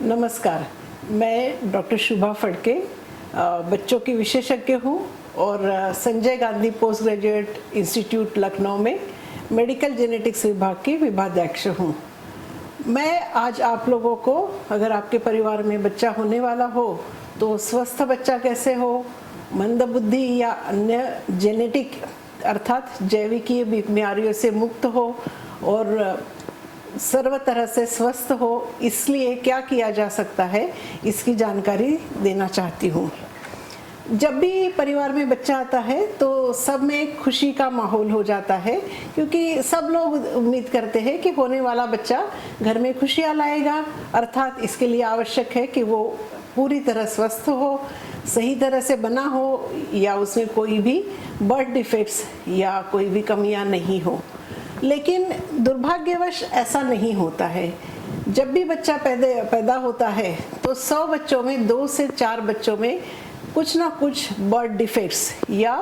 नमस्कार। मैं डॉक्टर शुभा फड़के बच्चों की विशेषज्ञ हूँ और Sanjay Gandhi post graduate institute Lucknow में मेडिकल जेनेटिक्स विभाग की विभागाध्यक्ष हूँ। मैं आज आप लोगों को, अगर आपके परिवार में बच्चा होने वाला हो तो स्वस्थ बच्चा कैसे हो, मंदबुद्धि या अन्य जेनेटिक अर्थात जैविकीय बीमारियों से मुक्त हो और सर्व तरह से स्वस्थ हो, इसलिए क्या किया जा सकता है, इसकी जानकारी देना चाहती हूँ। जब भी परिवार में बच्चा आता है तो सब में खुशी का माहौल हो जाता है, क्योंकि सब लोग उम्मीद करते हैं कि होने वाला बच्चा घर में खुशियाँ लाएगा। अर्थात इसके लिए आवश्यक है कि वो पूरी तरह स्वस्थ हो, सही तरह से बना हो या उसमें कोई भी बर्थ डिफेक्ट्स या कोई भी कमियां नहीं हो। लेकिन दुर्भाग्यवश ऐसा नहीं होता है। जब भी बच्चा पैदा होता है तो 100 बच्चों में 2 से 4 बच्चों में कुछ ना कुछ बर्थ डिफेक्ट्स या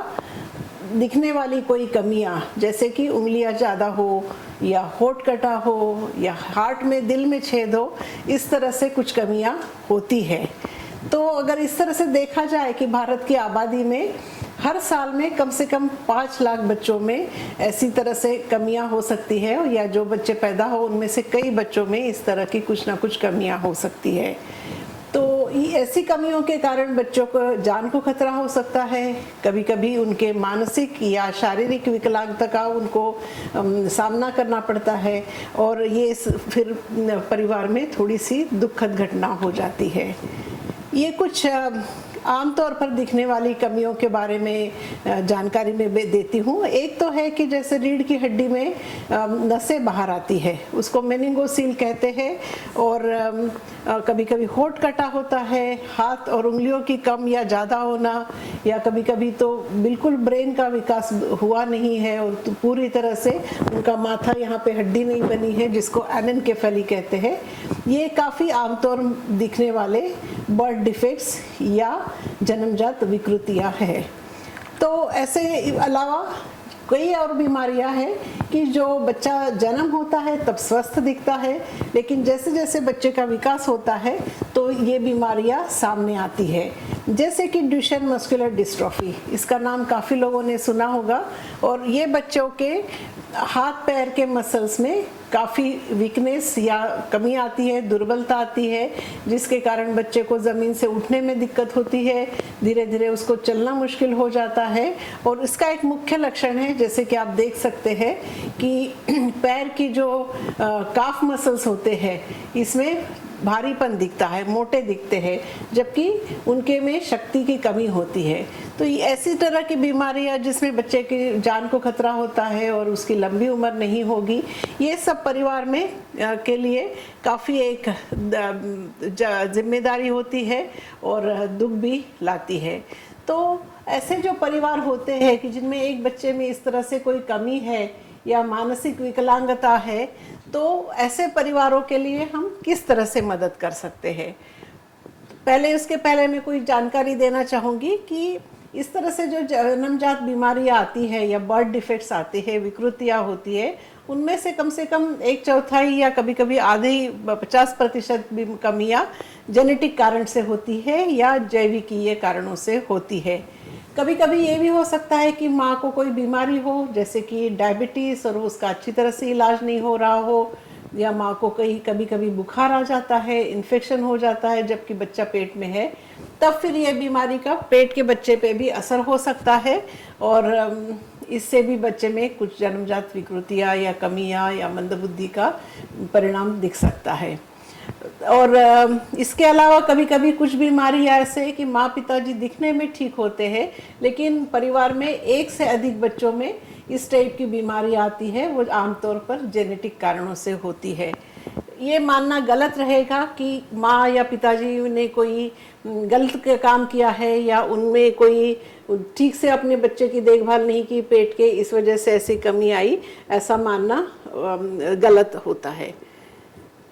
दिखने वाली कोई कमियां, जैसे कि उंगलियां ज़्यादा हो या होंठ कटा हो या हार्ट में दिल में छेद हो, इस तरह से कुछ कमियां होती है। तो अगर इस तरह से देखा जाए कि भारत की आबादी में हर साल में कम से कम 5 लाख बच्चों में ऐसी तरह से कमियां हो सकती है, या जो बच्चे पैदा हो उनमें से कई बच्चों में इस तरह की कुछ ना कुछ कमियां हो सकती है। तो ऐसी कमियों के कारण बच्चों को जान को खतरा हो सकता है। कभी कभी उनके मानसिक या शारीरिक विकलांगता का उनको सामना करना पड़ता है और ये फिर परिवार में थोड़ी सी दुखद घटना हो जाती है। ये कुछ आमतौर पर दिखने वाली कमियों के बारे में जानकारी में देती हूँ। एक तो है कि जैसे रीढ़ की हड्डी में नसें बाहर आती है, उसको मेनिंगोसील कहते हैं, और कभी कभी होंठ कटा होता है, हाथ और उंगलियों की कम या ज़्यादा होना, या कभी कभी तो बिल्कुल ब्रेन का विकास हुआ नहीं है और तो पूरी तरह से उनका माथा, यहाँ पे हड्डी नहीं बनी है, जिसको एनेनकेफेली कहते हैं। ये काफ़ी आमतौर दिखने वाले बर्थ डिफेक्ट्स या जन्मजात विकृतियां हैं। तो ऐसे अलावा कई और बीमारियां हैं कि जो बच्चा जन्म होता है तब स्वस्थ दिखता है, लेकिन जैसे जैसे बच्चे का विकास होता है तो ये बीमारियां सामने आती है। जैसे कि ड्यूशेन मस्कुलर डिस्ट्रॉफी, इसका नाम काफ़ी लोगों ने सुना होगा, और ये बच्चों के हाथ पैर के मसल्स में काफ़ी वीकनेस या कमी आती है, दुर्बलता आती है, जिसके कारण बच्चे को ज़मीन से उठने में दिक्कत होती है, धीरे धीरे उसको चलना मुश्किल हो जाता है। और इसका एक मुख्य लक्षण है, जैसे कि आप देख सकते हैं कि पैर की जो काफ मसल्स होते हैं इसमें भारीपन दिखता है, मोटे दिखते हैं, जबकि उनके में शक्ति की कमी होती है। तो ये ऐसी तरह की बीमारियां जिसमें बच्चे की जान को खतरा होता है और उसकी लंबी उम्र नहीं होगी, ये सब परिवार में के लिए काफ़ी एक जिम्मेदारी होती है और दुख भी लाती है। तो ऐसे जो परिवार होते हैं कि जिनमें एक बच्चे में इस तरह से कोई कमी है या मानसिक विकलांगता है, तो ऐसे परिवारों के लिए हम किस तरह से मदद कर सकते हैं। उसके पहले मैं कोई जानकारी देना चाहूँगी कि इस तरह से जो जन्मजात बीमारियाँ आती है या बर्थ डिफेक्ट्स आते हैं, विकृतियाँ होती है, उनमें से कम 1/4 या कभी कभी आधे 50% कमियाँ जेनेटिक कारण से होती है या जैविकीय कारणों से होती है। कभी कभी ये भी हो सकता है कि माँ को कोई बीमारी हो, जैसे कि डायबिटीज़, और उसका अच्छी तरह से इलाज नहीं हो रहा हो, या माँ को कभी कभी बुखार आ जाता है, इन्फेक्शन हो जाता है जबकि बच्चा पेट में है, तब फिर ये बीमारी का पेट के बच्चे पे भी असर हो सकता है और इससे भी बच्चे में कुछ जन्मजात विकृतियाँ या कमियाँ या मंदबुद्धि का परिणाम दिख सकता है। और इसके अलावा कभी कभी कुछ बीमारी ऐसे है कि माँ पिताजी दिखने में ठीक होते हैं, लेकिन परिवार में एक से अधिक बच्चों में इस टाइप की बीमारी आती है, वो आमतौर पर जेनेटिक कारणों से होती है। ये मानना गलत रहेगा कि माँ या पिताजी ने कोई गलत काम किया है या उनमें कोई ठीक से अपने बच्चे की देखभाल नहीं की पेट के, इस वजह से ऐसी कमी आई, ऐसा मानना गलत होता है।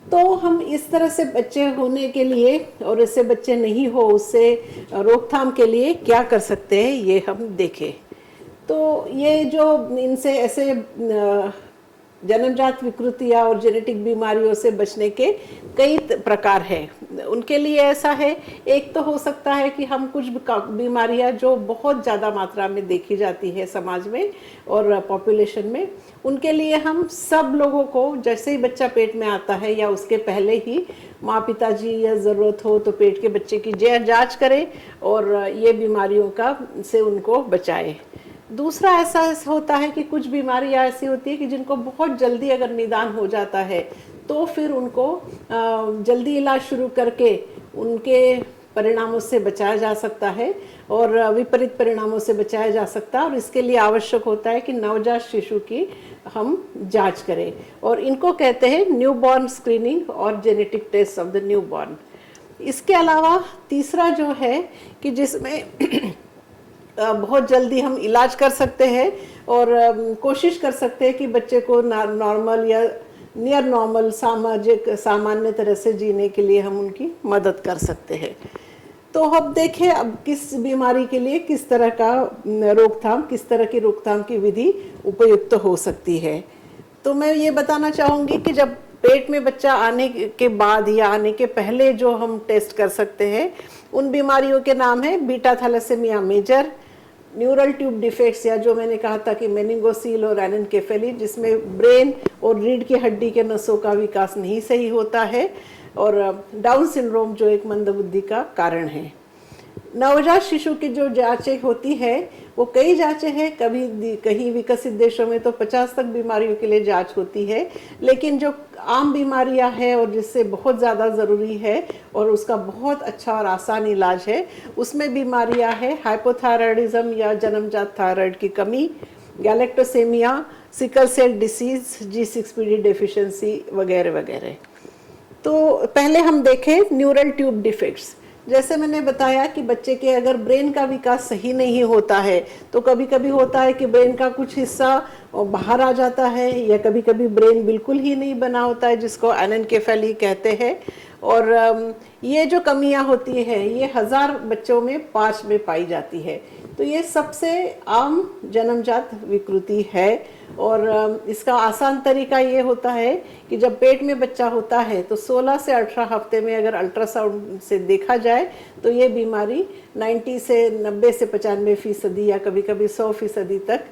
तो हम इस तरह से बच्चे होने के लिए और इससे बच्चे नहीं हो, उससे रोकथाम के लिए क्या कर सकते हैं, ये हम देखें। तो ये जो इनसे ऐसे जन्मजात विकृतियाँ और जेनेटिक बीमारियों से बचने के कई प्रकार हैं। उनके लिए ऐसा है, एक तो हो सकता है कि हम कुछ बीमारियाँ जो बहुत ज़्यादा मात्रा में देखी जाती है समाज में और पॉपुलेशन में, उनके लिए हम सब लोगों को जैसे ही बच्चा पेट में आता है या उसके पहले ही माँ पिताजी या ज़रूरत हो तो पेट के बच्चे की जांच करें और ये बीमारियों का से उनको बचाए। दूसरा ऐसा होता है कि कुछ बीमारियां ऐसी होती है कि जिनको बहुत जल्दी अगर निदान हो जाता है तो फिर उनको जल्दी इलाज शुरू करके उनके परिणामों से बचाया जा सकता है और विपरीत परिणामों से बचाया जा सकता है, और इसके लिए आवश्यक होता है कि नवजात शिशु की हम जांच करें, और इनको कहते हैं न्यूबॉर्न स्क्रीनिंग और genetic test of the newborn. इसके अलावा तीसरा जो है कि जिसमें बहुत जल्दी हम इलाज कर सकते हैं और कोशिश कर सकते हैं कि बच्चे को नॉर्मल या नियर नॉर्मल सामान्य तरह से जीने के लिए हम उनकी मदद कर सकते हैं। तो अब देखें अब किस बीमारी के लिए किस तरह का रोकथाम, किस तरह की रोकथाम की विधि उपयुक्त हो सकती है। तो मैं ये बताना चाहूँगी कि जब पेट में बच्चा आने के बाद या आने के पहले जो हम टेस्ट कर सकते हैं उन बीमारियों के नाम है beta thalassaemia major, neural tube defects या जो मैंने कहा था कि मेनिंगोसील और एनेनकेफेली, जिसमें ब्रेन और रीढ़ की हड्डी के नसों का विकास नहीं सही होता है, और डाउन सिंड्रोम जो एक मंदबुद्धि का कारण है। नवजात शिशु की जो जांचें होती है वो कई जांचें हैं, कहीं विकसित देशों में तो 50 तक बीमारियों के लिए जांच होती है, लेकिन जो आम बीमारियां हैं और जिससे बहुत ज़्यादा ज़रूरी है और उसका बहुत अच्छा और आसान इलाज है, उसमें बीमारियां हैं हाइपोथायराइडिज्म या जन्मजात थायराइड की कमी, galactosaemia, sickle cell disease, G6PD deficiency वगैरह वगैरह। तो पहले हम देखें न्यूरल ट्यूब डिफेक्ट्स। जैसे मैंने बताया कि बच्चे के अगर ब्रेन का विकास सही नहीं होता है तो कभी कभी होता है कि ब्रेन का कुछ हिस्सा बाहर आ जाता है, या कभी कभी ब्रेन बिल्कुल ही नहीं बना होता है जिसको एनेनकेफेली कहते हैं, और ये जो कमियां होती हैं ये 1000 बच्चों में 5 में पाई जाती है। तो ये सबसे आम जन्मजात विकृति है, और इसका आसान तरीका ये होता है कि जब पेट में बच्चा होता है तो 16 से 18 हफ्ते में अगर अल्ट्रासाउंड से देखा जाए तो ये बीमारी 90 से 90 से 95% या कभी कभी 100% तक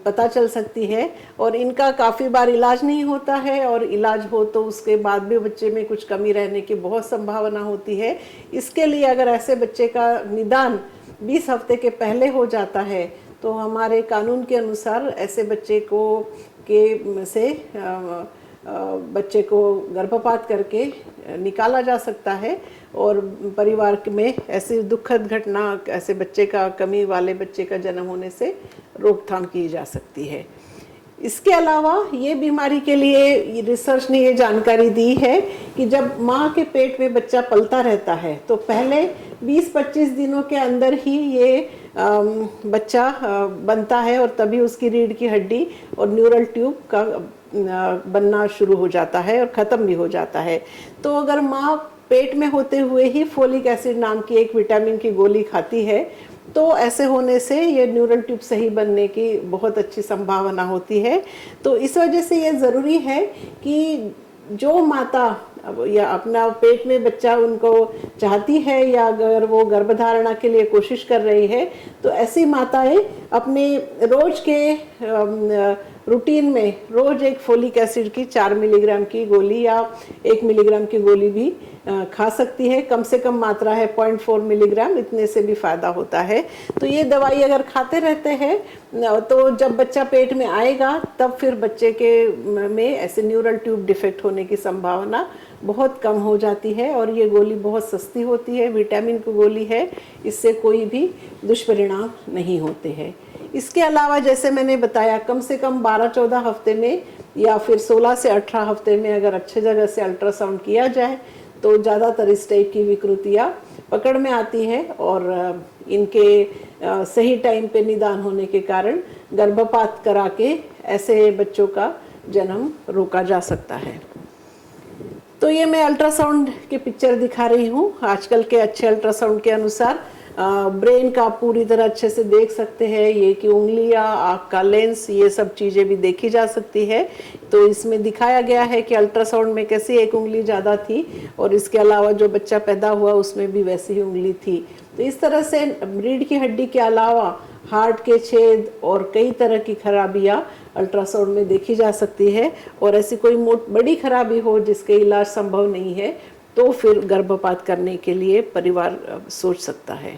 पता चल सकती है, और इनका काफ़ी बार इलाज नहीं होता है, और इलाज हो तो उसके बाद भी बच्चे में कुछ कमी रहने की बहुत संभावना होती है। इसके लिए अगर ऐसे बच्चे का निदान 20 हफ्ते के पहले हो जाता है तो हमारे कानून के अनुसार ऐसे बच्चे बच्चे को गर्भपात करके निकाला जा सकता है, और परिवार में ऐसी दुखद घटना, ऐसे बच्चे का कमी वाले बच्चे का जन्म होने से रोकथाम की जा सकती है। इसके अलावा ये बीमारी के लिए रिसर्च ने ये जानकारी दी है कि जब माँ के पेट में बच्चा पलता रहता है तो पहले 20-25 दिनों के अंदर ही ये बच्चा बनता है, और तभी उसकी रीढ़ की हड्डी और न्यूरल ट्यूब का बनना शुरू हो जाता है और ख़त्म भी हो जाता है। तो अगर माँ पेट में होते हुए ही फोलिक एसिड नाम की एक विटामिन की गोली खाती है तो ऐसे होने से ये न्यूरल ट्यूब सही बनने की बहुत अच्छी संभावना होती है। तो इस वजह से ये ज़रूरी है कि जो माता या अपना पेट में बच्चा उनको चाहती है या अगर वो गर्भधारणा के लिए कोशिश कर रही है तो ऐसी माताएं अपने रोज के रूटीन में रोज एक फोलिक एसिड की 4 मिलीग्राम की गोली या 1 मिलीग्राम की गोली भी खा सकती है। कम से कम मात्रा है 0.4 मिलीग्राम, इतने से भी फायदा होता है। तो ये दवाई अगर खाते रहते हैं तो जब बच्चा पेट में आएगा तब फिर बच्चे के में ऐसे न्यूरल ट्यूब डिफेक्ट होने की संभावना बहुत कम हो जाती है, और ये गोली बहुत सस्ती होती है, विटामिन की गोली है, इससे कोई भी दुष्परिणाम नहीं होते हैं। इसके अलावा जैसे मैंने बताया कम से कम 12-14 हफ्ते में या फिर 16 से 18 हफ्ते में अगर अच्छे जगह से अल्ट्रासाउंड किया जाए तो ज़्यादातर इस टाइप की विकृतियाँ पकड़ में आती हैं, और इनके सही टाइम पे निदान होने के कारण गर्भपात करा के ऐसे बच्चों का जन्म रोका जा सकता है। तो ये मैं अल्ट्रासाउंड की पिक्चर दिखा रही हूँ। आजकल के अच्छे अल्ट्रासाउंड के अनुसार ब्रेन का आप पूरी तरह अच्छे से देख सकते हैं, ये कि उंगलियां, आँख का लेंस, ये सब चीज़ें भी देखी जा सकती है। तो इसमें दिखाया गया है कि अल्ट्रासाउंड में कैसी एक उंगली ज़्यादा थी और इसके अलावा जो बच्चा पैदा हुआ उसमें भी वैसी ही उंगली थी। तो इस तरह से रीढ़ की हड्डी के अलावा हार्ट के छेद और कई तरह की खराबियां अल्ट्रासाउंड में देखी जा सकती है। और ऐसी कोई बड़ी खराबी हो जिसके इलाज संभव नहीं है तो फिर गर्भपात करने के लिए परिवार सोच सकता है।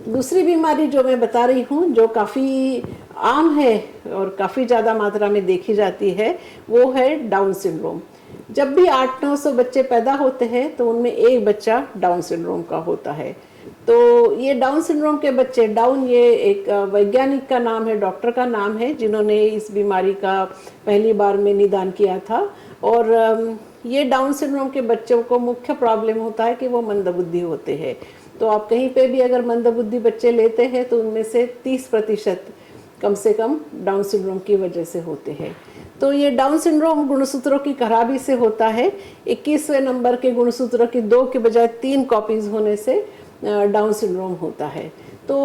दूसरी बीमारी जो मैं बता रही हूँ, जो काफ़ी आम है और काफ़ी ज़्यादा मात्रा में देखी जाती है, वो है डाउन सिंड्रोम। जब भी 800-900 बच्चे पैदा होते हैं तो उनमें एक बच्चा डाउन सिंड्रोम का होता है। तो ये डाउन सिंड्रोम के बच्चे, डाउन ये एक वैज्ञानिक का नाम है, डॉक्टर का नाम है जिन्होंने इस बीमारी का पहली बार में निदान किया था। और ये डाउन सिंड्रोम के बच्चों को मुख्य प्रॉब्लम होता है कि वो मंदबुद्धि होते हैं। तो आप कहीं पे भी अगर मंदबुद्धि बच्चे लेते हैं तो उनमें से 30% कम से कम डाउन सिंड्रोम की वजह से होते हैं। तो ये डाउन सिंड्रोम गुणसूत्रों की खराबी से होता है। 21वें नंबर के गुणसूत्र की 2 के बजाय 3 कॉपीज होने से डाउन सिंड्रोम होता है। तो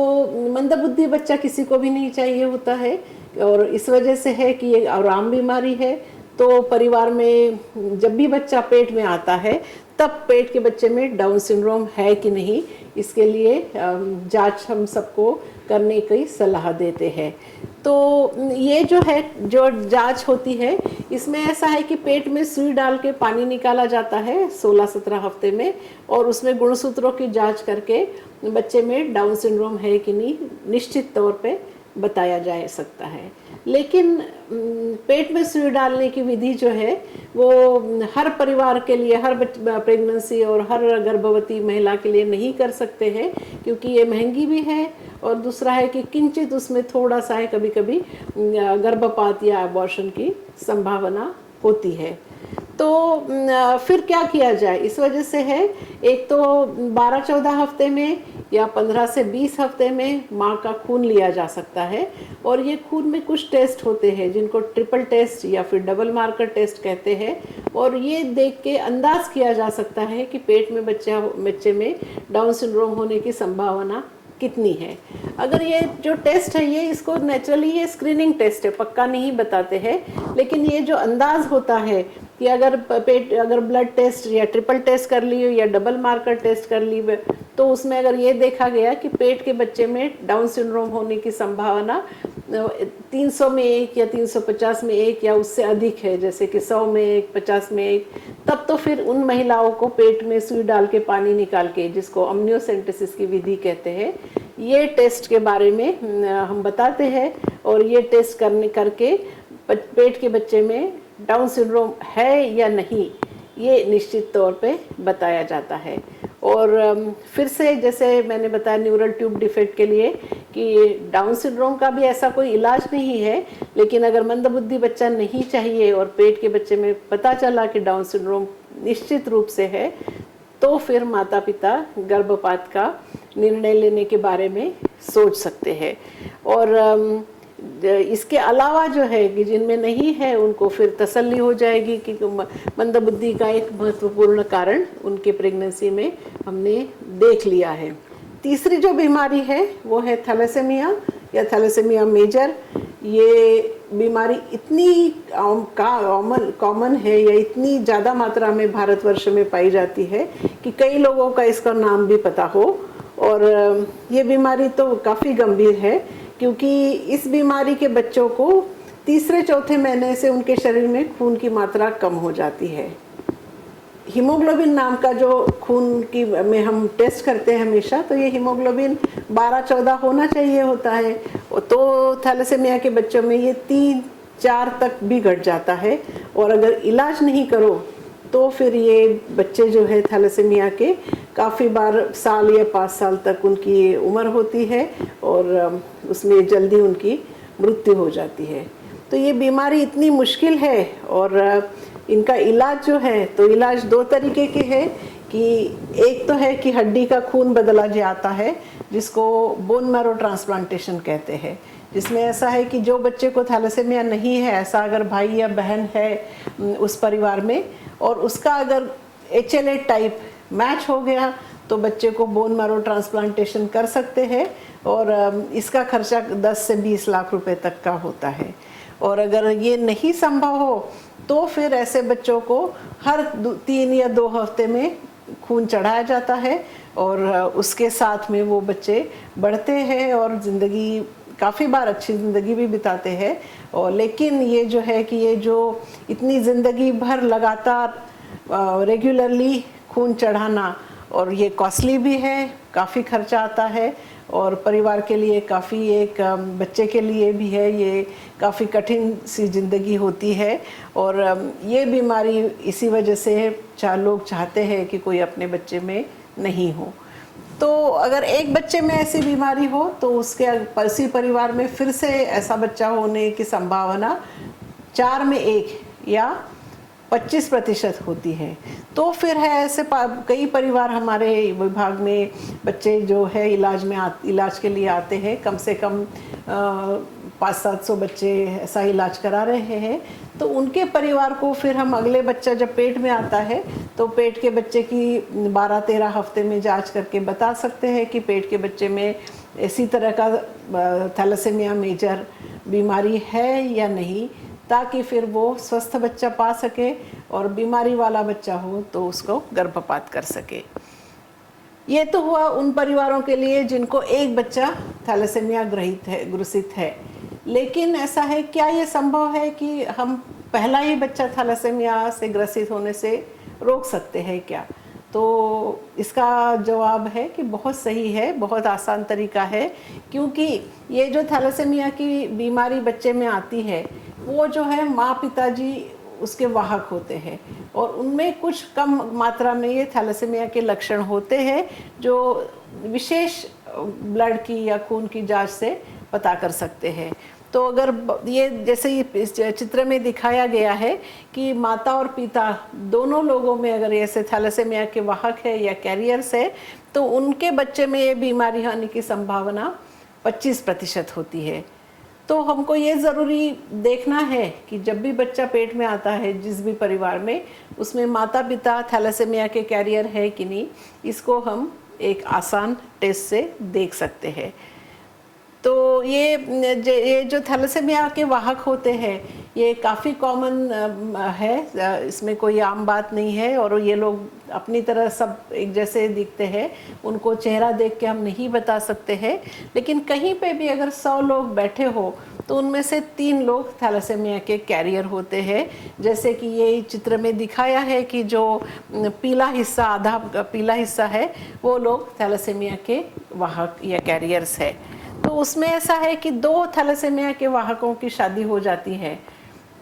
मंदबुद्धि बच्चा किसी को भी नहीं चाहिए होता है और इस वजह से है कि ये आराम बीमारी है। तो परिवार में जब भी बच्चा पेट में आता है तब पेट के बच्चे में डाउन सिंड्रोम है कि नहीं, इसके लिए जांच हम सबको करने की सलाह देते हैं। तो ये जो है, जो जांच होती है, इसमें ऐसा है कि पेट में सुई डाल के पानी निकाला जाता है 16-17 हफ्ते में और उसमें गुणसूत्रों की जांच करके बच्चे में डाउन सिंड्रोम है कि नहीं निश्चित तौर पे बताया जा सकता है। लेकिन पेट में सुई डालने की विधि जो है वो हर परिवार के लिए, हर प्रेगनेंसी और हर गर्भवती महिला के लिए नहीं कर सकते हैं, क्योंकि ये महंगी भी है और दूसरा है कि किंचित उसमें थोड़ा सा है कभी कभी गर्भपात या अबॉर्शन की संभावना होती है। तो फिर क्या किया जाए, इस वजह से है, एक तो 12-14 हफ्ते में या 15 से 20 हफ्ते में माँ का खून लिया जा सकता है और ये खून में कुछ टेस्ट होते हैं जिनको ट्रिपल टेस्ट या फिर डबल मार्कर टेस्ट कहते हैं और ये देख के अंदाज किया जा सकता है कि पेट में बच्चे में डाउन सिंड्रोम होने की संभावना कितनी है। अगर ये जो टेस्ट है, ये इसको नेचुरली ये स्क्रीनिंग टेस्ट है, पक्का नहीं बताते हैं, लेकिन ये जो अंदाज होता है कि अगर ब्लड टेस्ट या ट्रिपल टेस्ट कर ली या डबल मार्कर टेस्ट कर ली तो उसमें अगर ये देखा गया कि पेट के बच्चे में डाउन सिंड्रोम होने की संभावना 300 में 1 या 350 में 1 या उससे अधिक है, जैसे कि 100 में 1, 50 में 1, तब तो फिर उन महिलाओं को पेट में सुई डाल के पानी निकाल के, जिसको अम्नियोसेंटेसिस की विधि कहते हैं, ये टेस्ट के बारे में हम बताते हैं और ये टेस्ट करके पेट के बच्चे में डाउन सिंड्रोम है या नहीं ये निश्चित तौर पे बताया जाता है। और फिर से जैसे मैंने बताया न्यूरल ट्यूब डिफेक्ट के लिए कि डाउन सिंड्रोम का भी ऐसा कोई इलाज नहीं है, लेकिन अगर मंदबुद्धि बच्चा नहीं चाहिए और पेट के बच्चे में पता चला कि डाउन सिंड्रोम निश्चित रूप से है तो फिर माता पिता गर्भपात का निर्णय लेने के बारे में सोच सकते हैं। और इसके अलावा जो है कि जिनमें नहीं है उनको फिर तसल्ली हो जाएगी कि मंदबुद्धि का एक महत्वपूर्ण कारण उनके प्रेगनेंसी में हमने देख लिया है। तीसरी जो बीमारी है वो है थैलेसेमिया या थैलेसेमिया मेजर। ये बीमारी इतनी कॉमन है या इतनी ज़्यादा मात्रा में भारतवर्ष में पाई जाती है कि कई लोगों का इसका नाम भी पता हो। और ये बीमारी तो काफ़ी गंभीर है क्योंकि इस बीमारी के बच्चों को 3-4 महीने से उनके शरीर में खून की मात्रा कम हो जाती है। हीमोग्लोबिन नाम का जो खून की में हम टेस्ट करते हैं हमेशा, तो ये हीमोग्लोबिन 12-14 होना चाहिए होता है, तो थैलेसेमिया के बच्चों में ये 3-4 तक भी घट जाता है। और अगर इलाज नहीं करो तो फिर ये बच्चे जो है थैलेसेमिया के काफ़ी बार साल या 5 साल तक उनकी उम्र होती है और उसमें जल्दी उनकी मृत्यु हो जाती है। तो ये बीमारी इतनी मुश्किल है और इनका इलाज जो है, तो इलाज 2 तरीके के हैं कि एक तो है कि हड्डी का खून बदला जाता है जिसको बोन मैरो ट्रांसप्लांटेशन कहते हैं, जिसमें ऐसा है कि जो बच्चे को थैलेसेमिया नहीं है, ऐसा अगर भाई या बहन है उस परिवार में और उसका अगर HLA टाइप मैच हो गया तो बच्चे को बोन मैरो ट्रांसप्लांटेशन कर सकते हैं और इसका खर्चा 10 से 20 लाख रुपए तक का होता है। और अगर ये नहीं संभव हो तो फिर ऐसे बच्चों को हर 3 या 2 हफ्ते में खून चढ़ाया जाता है और उसके साथ में वो बच्चे बढ़ते हैं और ज़िंदगी काफ़ी बार अच्छी ज़िंदगी भी बिताते हैं। और लेकिन ये जो है कि ये जो इतनी ज़िंदगी भर लगातार रेगुलरली खून चढ़ाना, और ये कॉस्टली भी है, काफ़ी खर्चा आता है और परिवार के लिए काफ़ी, एक बच्चे के लिए भी है ये काफ़ी कठिन सी ज़िंदगी होती है। और ये बीमारी इसी वजह से लोग चाहते हैं कि कोई अपने बच्चे में नहीं हो। तो अगर एक बच्चे में ऐसी बीमारी हो तो उसके इसी परिवार में फिर से ऐसा बच्चा होने की संभावना 4 में 1 या 25% होती है। तो फिर है ऐसे कई परिवार हमारे विभाग में बच्चे जो है इलाज के लिए आते हैं, कम से कम 500-700 बच्चे ऐसा इलाज करा रहे हैं। तो उनके परिवार को फिर हम अगले बच्चा जब पेट में आता है तो पेट के बच्चे की 12-13 हफ्ते में जांच करके बता सकते हैं कि पेट के बच्चे में इसी तरह का थैलेसीमिया मेजर बीमारी है या नहीं, ताकि फिर वो स्वस्थ बच्चा पा सके और बीमारी वाला बच्चा हो तो उसको गर्भपात कर सके। ये तो हुआ उन परिवारों के लिए जिनको एक बच्चा थैलेसीमिया ग्रसित है। लेकिन ऐसा है, क्या ये संभव है कि हम पहला ही बच्चा थैलेसीमिया से ग्रसित होने से रोक सकते हैं क्या? तो इसका जवाब है कि बहुत सही है, बहुत आसान तरीका है। क्योंकि ये जो थैलेसीमिया की बीमारी बच्चे में आती है वो जो है माँ पिताजी उसके वाहक होते हैं और उनमें कुछ कम मात्रा में ये थैलेसीमिया के लक्षण होते हैं जो विशेष ब्लड की या खून की जांच से पता कर सकते हैं। तो अगर ये जैसे इस चित्र में दिखाया गया है कि माता और पिता दोनों लोगों में अगर ऐसे थैलेसीमिया के वाहक है या कैरियर्स है तो उनके बच्चे में ये बीमारी आने की संभावना 25% होती है। तो हमको ये ज़रूरी देखना है कि जब भी बच्चा पेट में आता है जिस भी परिवार में, उसमें माता पिता थैलेसीमिया के कैरियर है कि नहीं, इसको हम एक आसान टेस्ट से देख सकते हैं। तो ये जो थैलेसीमिया के वाहक होते हैं ये काफ़ी कॉमन है, इसमें कोई आम बात नहीं है। और ये लोग अपनी तरह सब एक जैसे दिखते हैं, उनको चेहरा देख के हम नहीं बता सकते हैं। लेकिन कहीं पे भी अगर 100 लोग बैठे हो तो उनमें से 3 लोग थैलेसीमिया के कैरियर होते हैं। जैसे कि ये चित्र में दिखाया है कि जो पीला हिस्सा, आधा पीला हिस्सा है, वो लोग थैलेसीमिया के वाहक या कैरियर्स है। तो उसमें ऐसा है कि 2 थैलेसीमिया के वाहकों की शादी हो जाती है,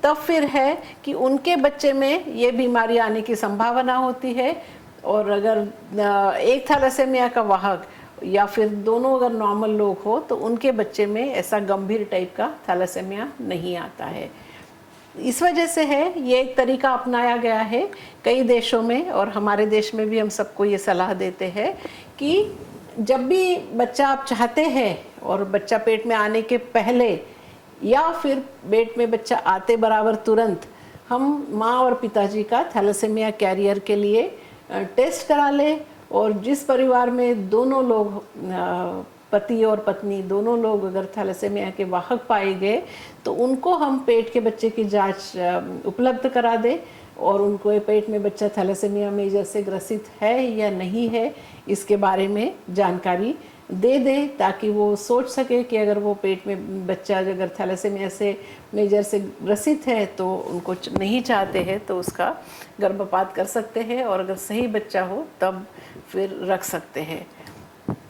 तब फिर है कि उनके बच्चे में ये बीमारी आने की संभावना होती है। और अगर एक थैलेसीमिया का वाहक या फिर दोनों अगर नॉर्मल लोग हो तो उनके बच्चे में ऐसा गंभीर टाइप का थैलेसीमिया नहीं आता है। इस वजह से है ये एक तरीका अपनाया गया है कई देशों में, और हमारे देश में भी हम सबको ये सलाह देते हैं कि जब भी बच्चा आप चाहते हैं और बच्चा पेट में आने के पहले या फिर पेट में बच्चा आते बराबर तुरंत हम माँ और पिताजी का थैलेसीमिया कैरियर के लिए टेस्ट करा लें। और जिस परिवार में दोनों लोग, पति और पत्नी दोनों लोग अगर थैलेसीमिया के वाहक पाए गए तो उनको हम पेट के बच्चे की जांच उपलब्ध करा दें और उनको पेट में बच्चा थैलेसीमिया मेजर से ग्रसित है या नहीं है इसके बारे में जानकारी दे दें, ताकि वो सोच सके कि अगर वो पेट में बच्चा अगर थैलेसीमिया से मेजर से ग्रसित है तो उनको नहीं चाहते हैं तो उसका गर्भपात कर सकते हैं, और अगर सही बच्चा हो तब फिर रख सकते हैं।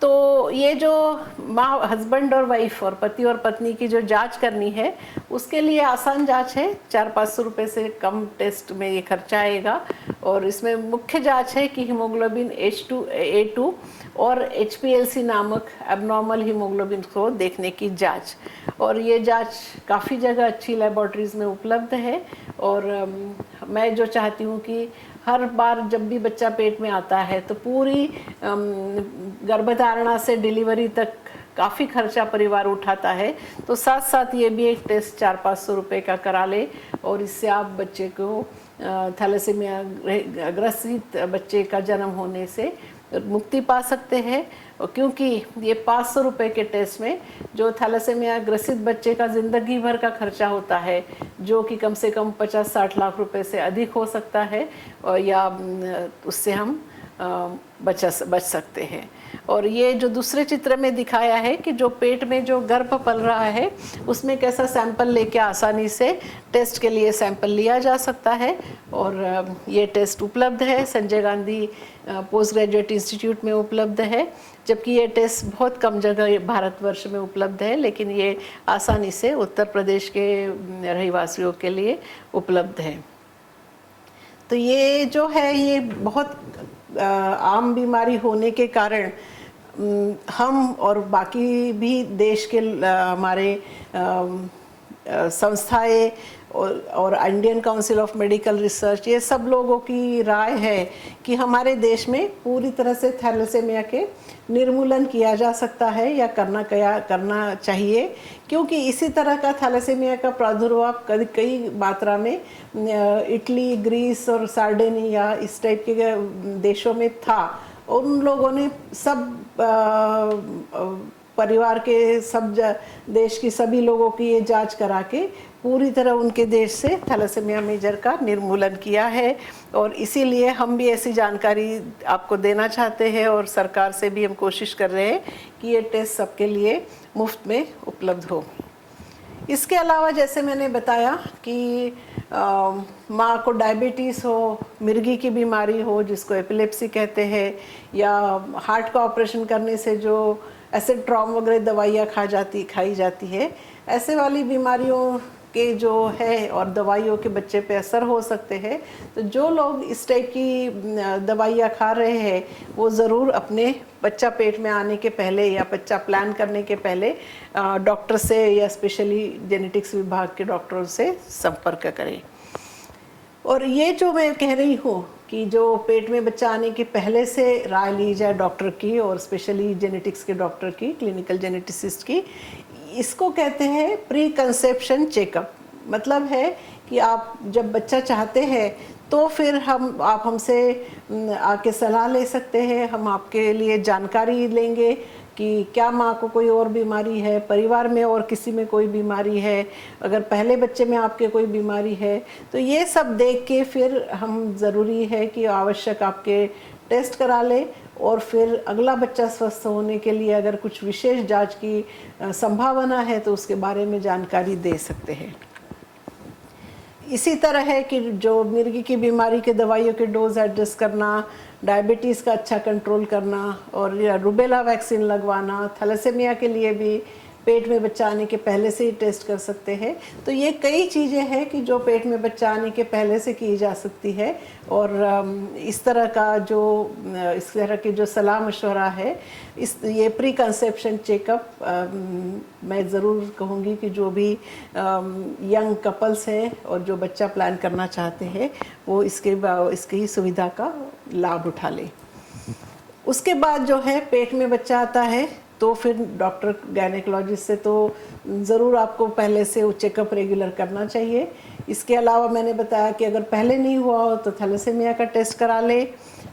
तो ये जो माँ, हस्बैंड और वाइफ और पति और पत्नी की जो जांच करनी है उसके लिए आसान जांच है, 400-500 रुपये से कम टेस्ट में ये खर्चा आएगा। और इसमें मुख्य जांच है कि हीमोग्लोबिन H2A2 और HPLC नामक एबनॉर्मल हीमोग्लोबिन को देखने की जांच। और ये जांच काफ़ी जगह अच्छी लेबोरेटरीज़ में उपलब्ध है। और मैं जो चाहती हूँ कि हर बार जब भी बच्चा पेट में आता है तो पूरी गर्भधारणा से डिलीवरी तक काफ़ी खर्चा परिवार उठाता है, तो साथ साथ ये भी एक टेस्ट 400-500 रुपये का करा ले और इससे आप बच्चे को थैलेसीमिया ग्रसित बच्चे का जन्म होने से मुक्ति पा सकते हैं। क्योंकि ये 500 रुपये के टेस्ट में जो थैलेसेमिया ग्रसित बच्चे का ज़िंदगी भर का खर्चा होता है, जो कि कम से कम 50-60 लाख रुपए से अधिक हो सकता है, या उससे हम बच सकते हैं। और ये जो दूसरे चित्र में दिखाया है कि जो पेट में जो गर्भ पल रहा है उसमें कैसा सैंपल लेके आसानी से टेस्ट के लिए सैंपल लिया जा सकता है। और ये टेस्ट उपलब्ध है, Sanjay Gandhi post graduate institute में उपलब्ध है, जबकि ये टेस्ट बहुत कम जगह भारतवर्ष में उपलब्ध है, लेकिन ये आसानी से उत्तर प्रदेश के रहवासियों के लिए उपलब्ध है। तो ये जो है ये बहुत आम बीमारी होने के कारण हम और बाकी भी देश के हमारे संस्थाएं और Indian council of medical research, ये सब लोगों की राय है कि हमारे देश में पूरी तरह से थैलेसेमिया के निर्मूलन किया जा सकता है या करना चाहिए, क्योंकि इसी तरह का थैलेसेमिया का प्रादुर्भाव कई मात्रा में इटली, ग्रीस और सार्डिनिया इस टाइप के देशों में था। और उन लोगों ने सब परिवार के सब देश की सभी लोगों की ये जांच करा के पूरी तरह उनके देश से थैलेसेमिया मेजर का निर्मूलन किया है। और इसीलिए हम भी ऐसी जानकारी आपको देना चाहते हैं और सरकार से भी हम कोशिश कर रहे हैं कि ये टेस्ट सबके लिए मुफ्त में उपलब्ध हो। इसके अलावा जैसे मैंने बताया कि माँ को डायबिटीज़ हो, मिर्गी की बीमारी हो जिसको एपिलेप्सी कहते हैं, या हार्ट का ऑपरेशन करने से जो एसिड ट्रॉम वगैरह दवाइयाँ खाई जाती है, ऐसे वाली बीमारियों के जो है और दवाइयों के बच्चे पे असर हो सकते हैं। तो जो लोग इस टाइप की दवाइयाँ खा रहे हैं वो ज़रूर अपने बच्चा पेट में आने के पहले या बच्चा प्लान करने के पहले डॉक्टर से या स्पेशली जेनेटिक्स विभाग के डॉक्टरों से संपर्क करें। और ये जो मैं कह रही हूँ कि जो पेट में बच्चा आने के पहले से राय ली जाए डॉक्टर की और स्पेशली जेनेटिक्स के डॉक्टर की, क्लिनिकल जेनेटिसिस्ट की, इसको कहते हैं प्री कंसेप्शन चेकअप। मतलब है कि आप जब बच्चा चाहते हैं तो फिर आप हमसे आके सलाह ले सकते हैं, हम आपके लिए जानकारी लेंगे कि क्या माँ को कोई और बीमारी है, परिवार में और किसी में कोई बीमारी है, अगर पहले बच्चे में आपके कोई बीमारी है तो ये सब देख के फिर हम ज़रूरी है कि आवश्यक आपके टेस्ट करा लें और फिर अगला बच्चा स्वस्थ होने के लिए अगर कुछ विशेष जांच की संभावना है तो उसके बारे में जानकारी दे सकते हैं। इसी तरह है कि जो मिर्गी की बीमारी के दवाइयों के डोज एडजस्ट करना, डायबिटीज़ का अच्छा कंट्रोल करना और रूबेला वैक्सीन लगवाना, थैलेसेमिया के लिए भी पेट में बच्चा आने के पहले से ही टेस्ट कर सकते हैं। तो ये कई चीज़ें हैं कि जो पेट में बच्चा आने के पहले से की जा सकती है। और इस तरह की जो सलाह मशवरा है, ये प्री कंसेप्शन चेकअप मैं ज़रूर कहूँगी कि जो भी यंग कपल्स हैं और जो बच्चा प्लान करना चाहते हैं वो इसकी सुविधा का लाभ उठा लें। उसके बाद जो है पेट में बच्चा आता है तो फिर डॉक्टर गायनेकोलॉजिस्ट से तो ज़रूर आपको पहले से चेकअप रेगुलर करना चाहिए। इसके अलावा मैंने बताया कि अगर पहले नहीं हुआ हो तो थैलेसेमिया का टेस्ट करा ले।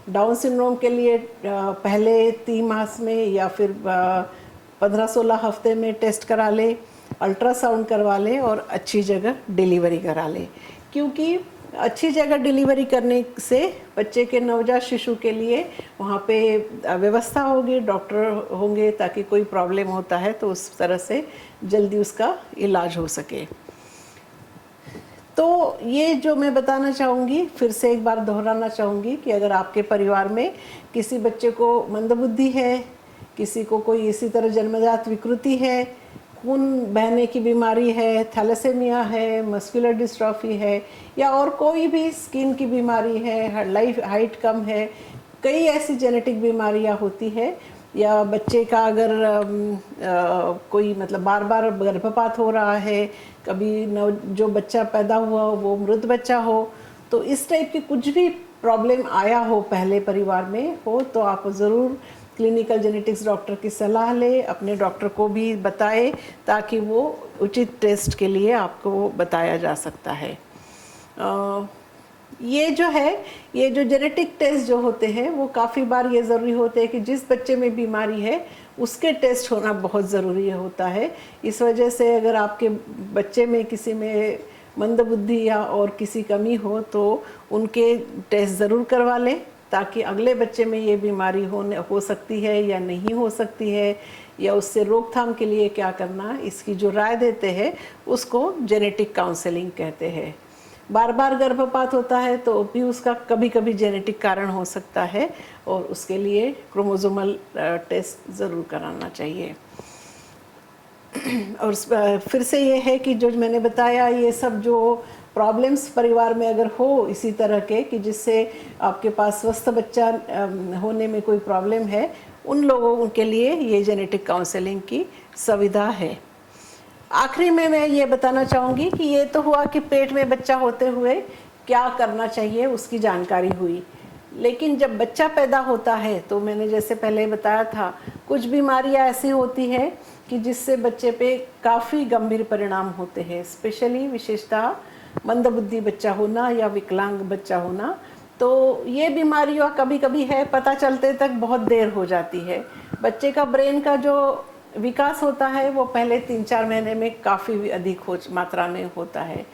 डाउन सिंड्रोम के लिए पहले 3 मास में या फिर 15-16 हफ्ते में टेस्ट करा ले, अल्ट्रासाउंड करवा ले और अच्छी जगह डिलीवरी करा ले, क्योंकि अच्छी जगह डिलीवरी करने से बच्चे के नवजात शिशु के लिए वहाँ पे व्यवस्था होगी, डॉक्टर होंगे, ताकि कोई प्रॉब्लम होता है तो उस तरह से जल्दी उसका इलाज हो सके। तो ये जो मैं बताना चाहूँगी, फिर से एक बार दोहराना चाहूँगी कि अगर आपके परिवार में किसी बच्चे को मंदबुद्धि है, किसी को कोई इसी तरह जन्मजात विकृति है, खून बहने की बीमारी है, थैलेसेमिया है, मस्कुलर डिस्ट्रॉफी है, या और कोई भी स्किन की बीमारी है, हाइट कम है, कई ऐसी जेनेटिक बीमारियां होती है, या बच्चे का अगर कोई मतलब बार बार गर्भपात हो रहा है, कभी जो बच्चा पैदा हुआ हो वो मृत बच्चा हो, तो इस टाइप की कुछ भी प्रॉब्लम आया हो पहले परिवार में हो तो आप ज़रूर क्लिनिकल जेनेटिक्स डॉक्टर की सलाह ले, अपने डॉक्टर को भी बताए ताकि वो उचित टेस्ट के लिए आपको बताया जा सकता है। ये जो है, ये जो जेनेटिक टेस्ट जो होते हैं वो काफ़ी बार ये ज़रूरी होते हैं कि जिस बच्चे में बीमारी है उसके टेस्ट होना बहुत ज़रूरी होता है। इस वजह से अगर आपके बच्चे में किसी में मंदबुद्धि या और किसी कमी हो तो उनके टेस्ट ज़रूर करवा लें, ताकि अगले बच्चे में ये बीमारी हो सकती है या नहीं हो सकती है, या उससे रोकथाम के लिए क्या करना, इसकी जो राय देते हैं उसको जेनेटिक काउंसलिंग कहते हैं। बार बार गर्भपात होता है तो भी उसका कभी कभी जेनेटिक कारण हो सकता है, और उसके लिए क्रोमोसोमल टेस्ट ज़रूर कराना चाहिए। और फिर से ये है कि जो मैंने बताया, ये सब जो प्रॉब्लम्स परिवार में अगर हो इसी तरह के कि जिससे आपके पास स्वस्थ बच्चा होने में कोई प्रॉब्लम है, उन लोगों के लिए ये जेनेटिक काउंसलिंग की सुविधा है। आखिरी में मैं ये बताना चाहूँगी कि ये तो हुआ कि पेट में बच्चा होते हुए क्या करना चाहिए उसकी जानकारी हुई, लेकिन जब बच्चा पैदा होता है तो मैंने जैसे पहले बताया था, कुछ बीमारियां ऐसी होती है कि जिससे बच्चे पे काफ़ी गंभीर परिणाम होते हैं, स्पेशली विशेषतः मंदबुद्धि बच्चा होना या विकलांग बच्चा होना। तो ये बीमारियां कभी कभी है, पता चलते तक बहुत देर हो जाती है। बच्चे का ब्रेन का जो विकास होता है वो पहले 3-4 महीने में काफ़ी अधिक मात्रा में होता है।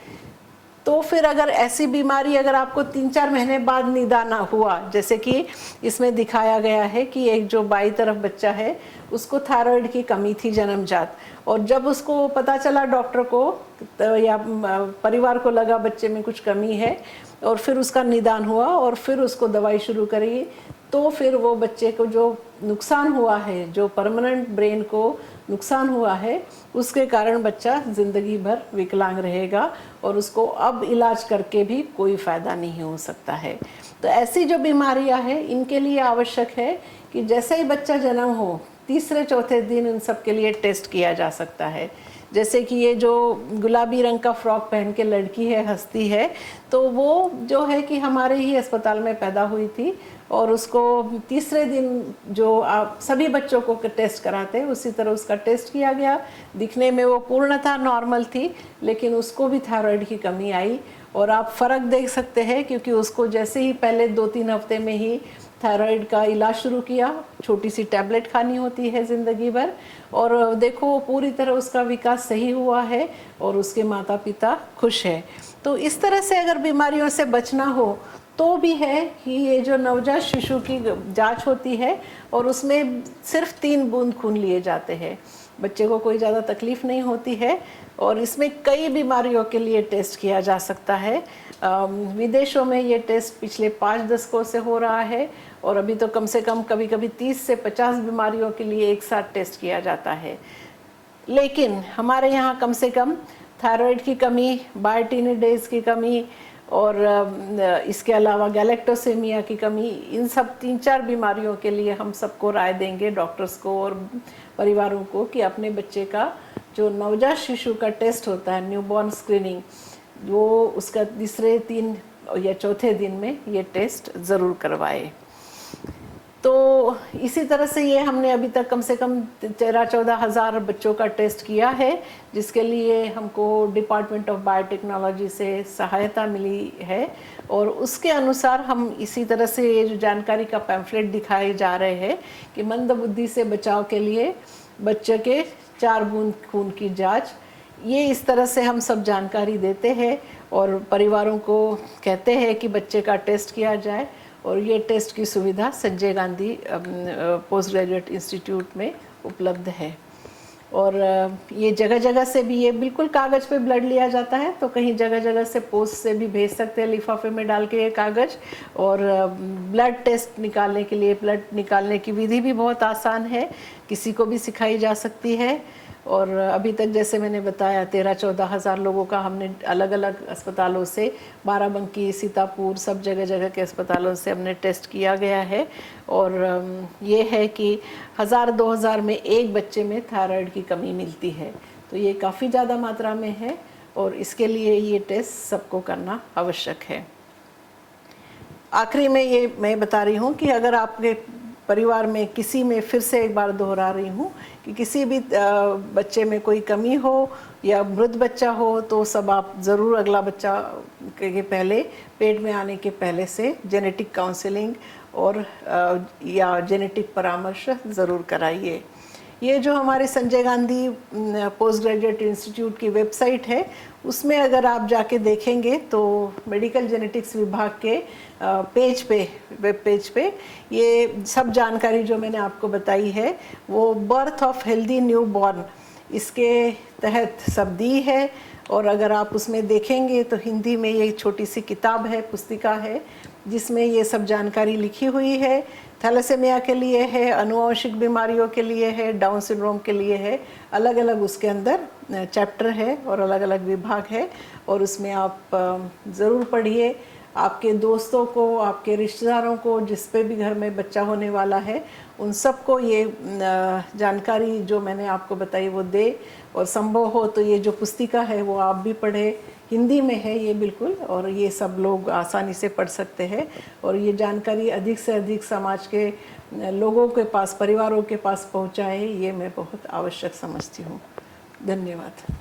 तो फिर अगर ऐसी बीमारी अगर आपको 3-4 महीने बाद निदान हुआ, जैसे कि इसमें दिखाया गया है कि एक जो बाई तरफ बच्चा है उसको थायराइड की कमी थी जन्मजात, और जब उसको पता चला डॉक्टर को या परिवार को लगा बच्चे में कुछ कमी है, और फिर उसका निदान हुआ और फिर उसको दवाई शुरू करी, तो फिर वो बच्चे को जो नुकसान हुआ है, जो परमानेंट ब्रेन को नुकसान हुआ है, उसके कारण बच्चा ज़िंदगी भर विकलांग रहेगा और उसको अब इलाज करके भी कोई फ़ायदा नहीं हो सकता है। तो ऐसी जो बीमारियां हैं इनके लिए आवश्यक है कि जैसे ही बच्चा जन्म हो, तीसरे चौथे दिन इन सब के लिए टेस्ट किया जा सकता है। जैसे कि ये जो गुलाबी रंग का फ्रॉक पहन के लड़की है, हंसती है, तो वो जो है कि हमारे ही अस्पताल में पैदा हुई थी, और उसको तीसरे दिन जो आप सभी बच्चों को टेस्ट कराते हैं उसी तरह उसका टेस्ट किया गया। दिखने में वो पूर्णतः नॉर्मल थी, लेकिन उसको भी थायराइड की कमी आई, और आप फ़र्क देख सकते हैं क्योंकि उसको जैसे ही पहले 2-3 हफ्ते में ही थायराइड का इलाज शुरू किया, छोटी सी टैबलेट खानी होती है ज़िंदगी भर, और देखो पूरी तरह उसका विकास सही हुआ है और उसके माता पिता खुश हैं। तो इस तरह से अगर बीमारियों से बचना हो तो भी है कि ये जो नवजात शिशु की जांच होती है और उसमें सिर्फ 3 बूंद खून लिए जाते हैं, बच्चे को कोई ज़्यादा तकलीफ नहीं होती है, और इसमें कई बीमारियों के लिए टेस्ट किया जा सकता है। विदेशों में ये टेस्ट पिछले 5 दशकों से हो रहा है, और अभी तो कम से कम कभी कभी 30 से 50 बीमारियों के लिए एक साथ टेस्ट किया जाता है। लेकिन हमारे यहाँ कम से कम थायराइड की कमी, बायोटिनिडेज की कमी, और इसके अलावा गैलेक्टोसेमिया की कमी, इन सब 3-4 बीमारियों के लिए हम सबको राय देंगे, डॉक्टर्स को और परिवारों को, कि अपने बच्चे का जो नवजात शिशु का टेस्ट होता है, न्यूबॉर्न स्क्रीनिंग, वो उसका तीसरे 3 या चौथे दिन में ये टेस्ट ज़रूर करवाए। तो इसी तरह से ये हमने अभी तक कम से कम 13-14 हज़ार बच्चों का टेस्ट किया है, जिसके लिए हमको डिपार्टमेंट ऑफ बायोटेक्नोलॉजी से सहायता मिली है, और उसके अनुसार हम इसी तरह से ये जो जानकारी का पैम्फलेट दिखाए जा रहे हैं कि मंदबुद्धि से बचाव के लिए बच्चे के 4 बूंद खून की जांच, ये इस तरह से हम सब जानकारी देते हैं और परिवारों को कहते हैं कि बच्चे का टेस्ट किया जाए। और ये टेस्ट की सुविधा Sanjay Gandhi post graduate institute में उपलब्ध है, और ये जगह जगह से भी, ये बिल्कुल कागज़ पे ब्लड लिया जाता है, तो कहीं जगह जगह से पोस्ट से भी भेज सकते हैं लिफाफे में डाल के ये कागज़। और ब्लड टेस्ट निकालने के लिए, ब्लड निकालने की विधि भी बहुत आसान है, किसी को भी सिखाई जा सकती है। और अभी तक जैसे मैंने बताया 13-14 हज़ार लोगों का हमने अलग अलग अस्पतालों से, बाराबंकी, सीतापुर, सब जगह जगह के अस्पतालों से हमने टेस्ट किया गया है। और ये है कि 1000-2000 में एक बच्चे में थायराइड की कमी मिलती है, तो ये काफ़ी ज़्यादा मात्रा में है, और इसके लिए ये टेस्ट सबको करना आवश्यक है। आखिरी में ये मैं बता रही हूँ कि अगर आपके परिवार में किसी में, फिर से एक बार दोहरा रही हूँ कि किसी भी बच्चे में कोई कमी हो या मृत बच्चा हो तो सब आप ज़रूर अगला बच्चा के पहले, पेट में आने के पहले से जेनेटिक काउंसलिंग और या जेनेटिक परामर्श ज़रूर कराइए। ये जो हमारे Sanjay Gandhi post graduate institute की वेबसाइट है, उसमें अगर आप जाके देखेंगे तो मेडिकल जेनेटिक्स विभाग के पेज पे, वेब पेज पे ये सब जानकारी जो मैंने आपको बताई है वो birth of healthy new born इसके तहत सब दी है। और अगर आप उसमें देखेंगे तो हिंदी में ये छोटी सी किताब है, पुस्तिका है, जिसमें ये सब जानकारी लिखी हुई है। थैलेसेमिया के लिए है, अनुवांशिक बीमारियों के लिए है, डाउन सिंड्रोम के लिए है, अलग अलग उसके अंदर चैप्टर है और अलग अलग विभाग है। और उसमें आप ज़रूर पढ़िए। आपके दोस्तों को, आपके रिश्तेदारों को, जिस पे भी घर में बच्चा होने वाला है, उन सबको ये जानकारी जो मैंने आपको बताई वो दे। और संभव हो तो ये जो पुस्तिका है वो आप भी पढ़े, हिंदी में है ये बिल्कुल, और ये सब लोग आसानी से पढ़ सकते हैं। और ये जानकारी अधिक से अधिक समाज के लोगों के पास, परिवारों के पास पहुंचाए, ये मैं बहुत आवश्यक समझती हूँ। धन्यवाद।